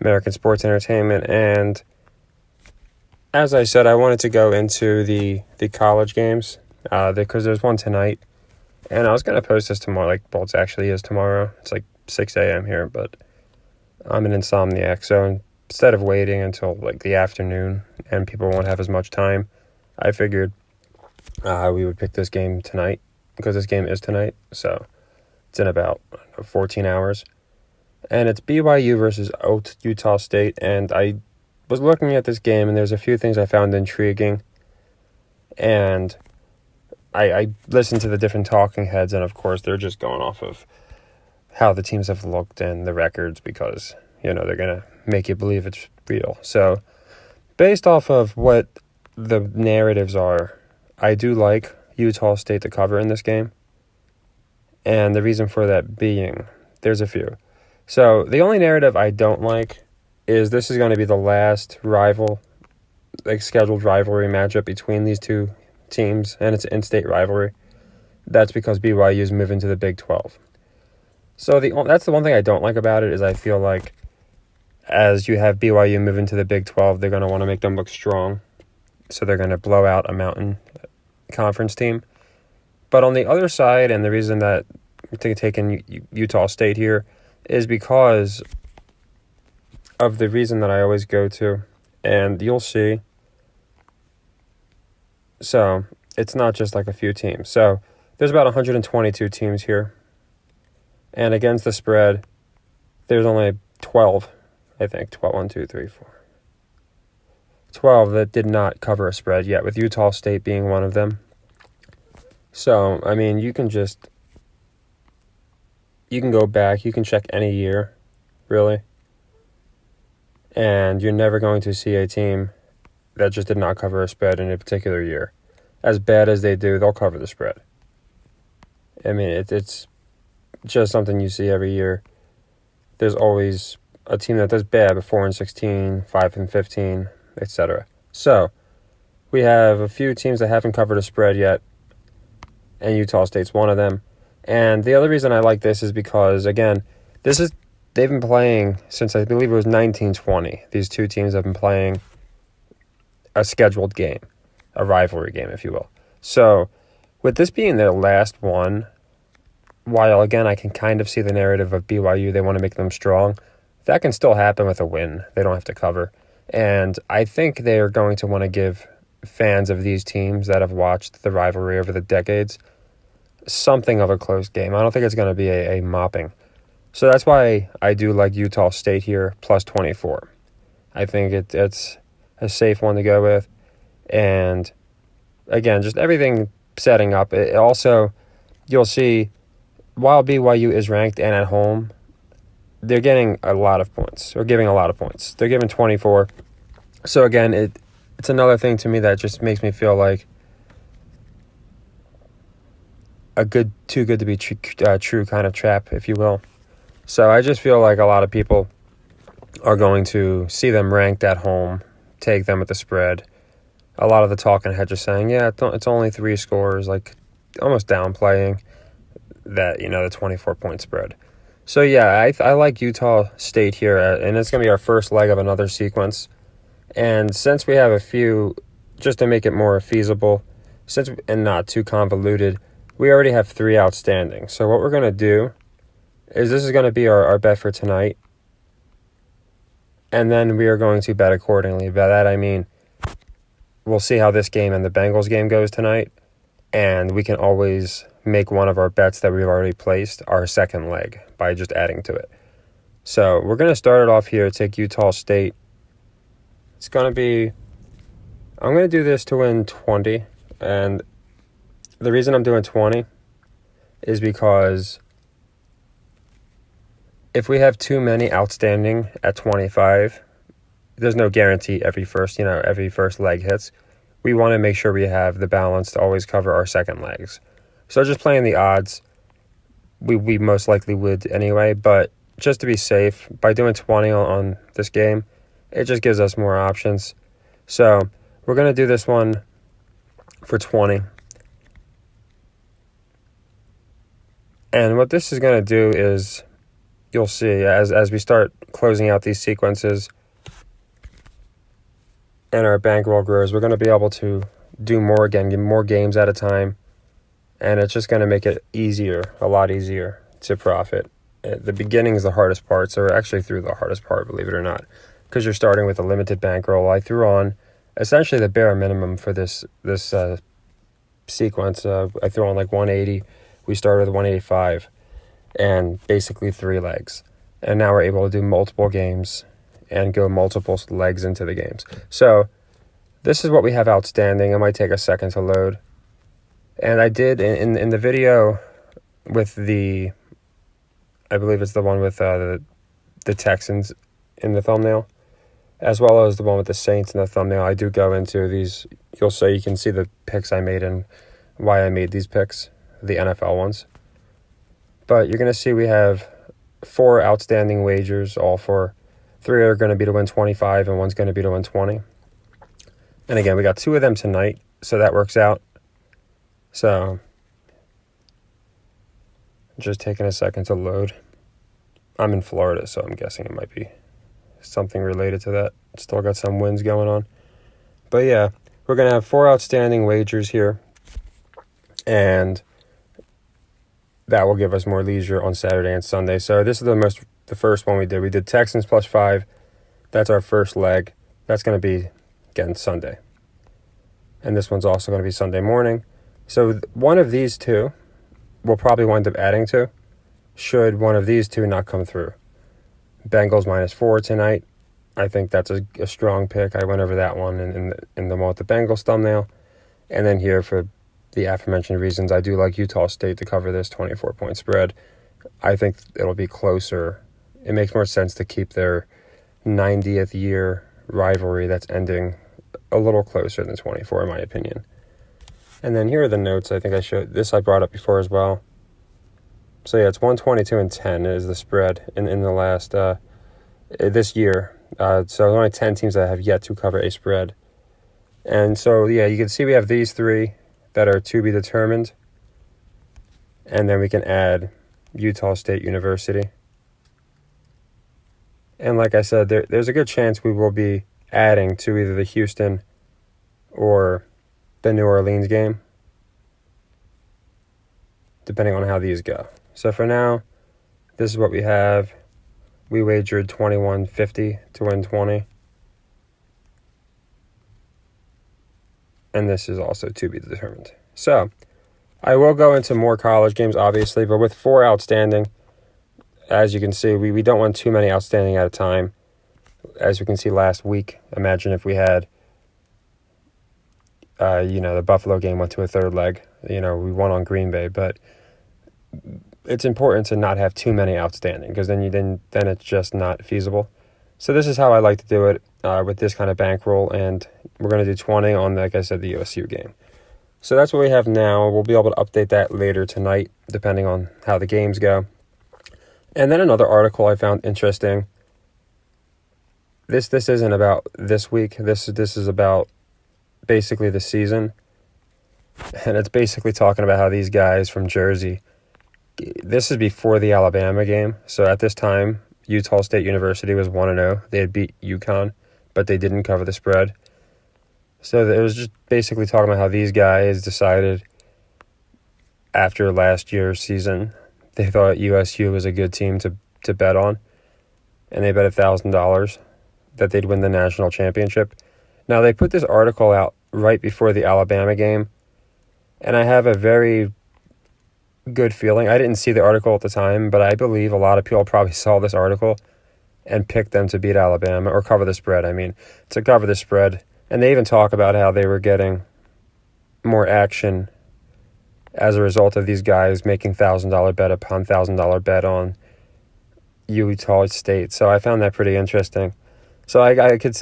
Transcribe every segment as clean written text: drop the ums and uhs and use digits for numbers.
American Sports Entertainment. And as I said, I wanted to go into the college games because there's one tonight. And I was going to post this tomorrow, it actually is tomorrow. It's 6 a.m. here, but I'm an insomniac. So instead of waiting until the afternoon and people won't have as much time, I figured we would pick this game tonight because this game is tonight. So it's in about 14 hours. And it's BYU versus Utah State. And I was looking at this game, and there's a few things I found intriguing. And I listened to the different talking heads, and of course they're just going off of how the teams have looked and the records because, they're going to make you believe it's real. So based off of what the narratives are, I do like Utah State to cover in this game. And the reason for that being, there's a few. So the only narrative I don't like is this is going to be the last scheduled rivalry matchup between these two teams, and it's an in-state rivalry. That's because BYU is moving to the Big 12. So that's the one thing I don't like about it is I feel like as you have BYU moving to the Big 12, they're going to want to make them look strong. So they're going to blow out a Mountain Conference team. But on the other side, and the reason that I'm taking Utah State here is because of the reason that I always go to, and you'll see. So it's not just a few teams. So there's about 122 teams here. And against the spread, there's only 12, I think. 12 that did not cover a spread yet, with Utah State being one of them. So, you can go back, you can check any year, really. And you're never going to see a team that just did not cover a spread in a particular year. As bad as they do, they'll cover the spread. It's just something you see every year. There's always a team that does bad, but 4-16, 5-15, etc. So, we have a few teams that haven't covered a spread yet, and Utah State's one of them. And the other reason I like this is because, again, they've been playing since I believe it was 1920. These two teams have been playing a scheduled game, a rivalry game, if you will. So, with this being their last one, while, again, I can kind of see the narrative of BYU, they want to make them strong, that can still happen with a win. They don't have to cover. And I think they're going to want to give fans of these teams that have watched the rivalry over the decades something of a close game. I don't think it's going to be a mopping. So that's why I do like Utah State here, plus 24. I think it's a safe one to go with. And, again, just everything setting up. It also, you'll see, while BYU is ranked and at home, they're getting a lot of points, or giving a lot of points. They're giving 24. So, again, it's another thing to me that just makes me feel like too good to be true kind of trap, if you will. So I just feel like a lot of people are going to see them ranked at home, take them at the spread. A lot of the talking heads are saying, yeah, it's only 3 scores, almost downplaying that, the 24-point spread. So, yeah, I like Utah State here, and it's going to be our first leg of another sequence. And since we have a few, just to make it more feasible, and not too convoluted, we already have 3 outstanding. So what we're going to do is this is going to be our bet for tonight. And then we are going to bet accordingly. By that I mean we'll see how this game and the Bengals game goes tonight. And we can always make one of our bets that we've already placed our second leg by just adding to it. So we're going to start it off here, take Utah State. It's going to be, I'm going to do this to win 20. And the reason I'm doing 20 is because if we have too many outstanding at 25, there's no guarantee every first leg hits. We want to make sure we have the balance to always cover our second legs. So just playing the odds, we most likely would anyway, but just to be safe, by doing 20 on this game, it just gives us more options. So we're going to do this one for 20. And what this is going to do is you'll see as we start closing out these sequences and our bankroll grows, we're going to be able to do more again, get more games at a time, and it's just going to make it a lot easier to profit. The beginning is the hardest part, so we're actually through the hardest part, believe it or not, because you're starting with a limited bankroll. I threw on essentially the bare minimum for this sequence. I threw on like 180. We started with 185 and basically 3 legs. And now we're able to do multiple games and go multiple legs into the games. So this is what we have outstanding. It might take a second to load. And I did in the video with I believe it's the one with the Texans in the thumbnail, as well as the one with the Saints in the thumbnail. I do go into these. You can see the picks I made and why I made these picks, the NFL ones. But you're going to see we have 4 outstanding wagers, all 4. 3 are going to be to win 25 and 1's going to be to win 20. And again, we got 2 of them tonight, so that works out. So just taking a second to load. I'm in Florida, so I'm guessing it might be something related to that. Still got some wins going on. But yeah, we're going to have 4 outstanding wagers here. And that will give us more leisure on Saturday and Sunday. So this is the first one we did. We did Texans plus 5. That's our first leg. That's going to be, again, Sunday. And this one's also going to be Sunday morning. So one of these 2 we'll probably wind up adding to, should one of these 2 not come through. Bengals -4 tonight. I think that's a strong pick. I went over that one in the one with the Bengals thumbnail. And then here, for the aforementioned reasons, I do like Utah State to cover this 24-point spread. I think it'll be closer. It makes more sense to keep their 90th year rivalry that's ending a little closer than 24, in my opinion. And then here are the notes. I think I showed this. I brought up before as well. So yeah, it's 122-10 is the spread in the last this year. So only 10 teams that have yet to cover a spread. And so yeah, you can see we have these 3 that are to be determined, and then we can add Utah State University. And like I said, there's a good chance we will be adding to either the Houston or the New Orleans game, depending on how these go. So for now, this is what we have. We wagered $21.50 to win 20. And this is also to be determined. So I will go into more college games, obviously, but with 4 outstanding, as you can see, we don't want too many outstanding at a time. As you can see last week, imagine if we had the Buffalo game went to a 3rd leg. We won on Green Bay, but it's important to not have too many outstanding, because then it's just not feasible. So this is how I like to do it with this kind of bankroll, and we're going to do 20 on, like I said, the USU game. So that's what we have now. We'll be able to update that later tonight, depending on how the games go. And then another article I found interesting. This isn't about this week. This is about basically the season. And it's basically talking about how these guys from Jersey, this is before the Alabama game. So at this time, Utah State University was 1-0. They had beat UConn, but they didn't cover the spread. So it was just basically talking about how these guys decided after last year's season, they thought USU was a good team to bet on. And they bet $1,000 that they'd win the national championship. Now, they put this article out right before the Alabama game, and I have a very good feeling. I didn't see the article at the time, but I believe a lot of people probably saw this article and picked them to beat Alabama, or cover the spread, to cover the spread. And they even talk about how they were getting more action as a result of these guys making $1,000 bet upon $1,000 bet on Utah State. So I found that pretty interesting. So I could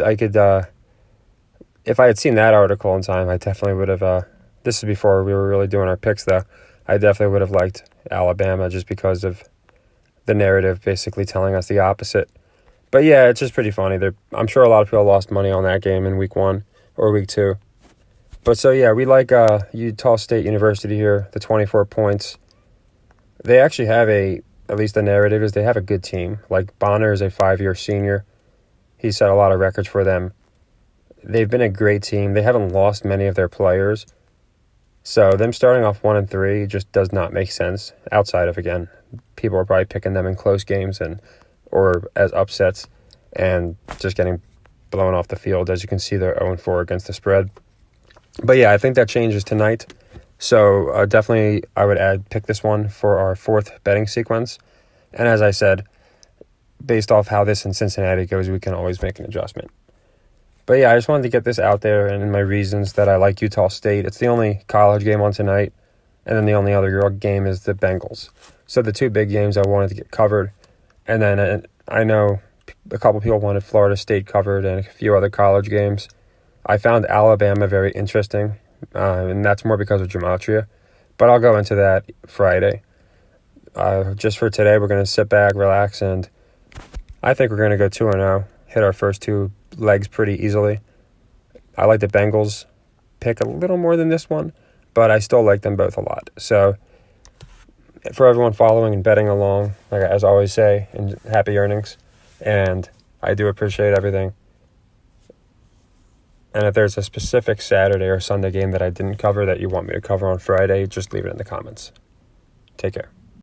if I had seen that article in time, I definitely would have. This is before we were really doing our picks, though. I definitely would have liked Alabama just because of the narrative basically telling us the opposite. But yeah, it's just pretty funny. I'm sure a lot of people lost money on that game in week 1 or week 2. But so yeah, we like Utah State University here, the 24 points. They actually have a at least the narrative is they have a good team. Like Bonner is a 5-year senior. He set a lot of records for them. They've been a great team. They haven't lost many of their players. So them starting off 1-3 just does not make sense. Outside of, again, people are probably picking them in close games or as upsets and just getting blown off the field. As you can see, they're 0-4 against the spread. But yeah, I think that changes tonight. So definitely I would pick this one for our fourth betting sequence. And as I said, based off how this in Cincinnati goes, we can always make an adjustment. But yeah, I just wanted to get this out there and my reasons that I like Utah State. It's the only college game on tonight, and then the only other game is the Bengals. So the two big games I wanted to get covered. And then I know a couple people wanted Florida State covered and a few other college games. I found Alabama very interesting, and that's more because of gematria. But I'll go into that Friday. Just for today, we're going to sit back, relax, and I think we're going to go 2-0, hit our first two legs pretty easily. I like the Bengals pick a little more than this one, but I still like them both a lot. So for everyone following and betting along, like as I always say, and happy earnings. And I do appreciate everything. And if there's a specific Saturday or Sunday game that I didn't cover that you want me to cover on Friday, just leave it in the comments. Take care.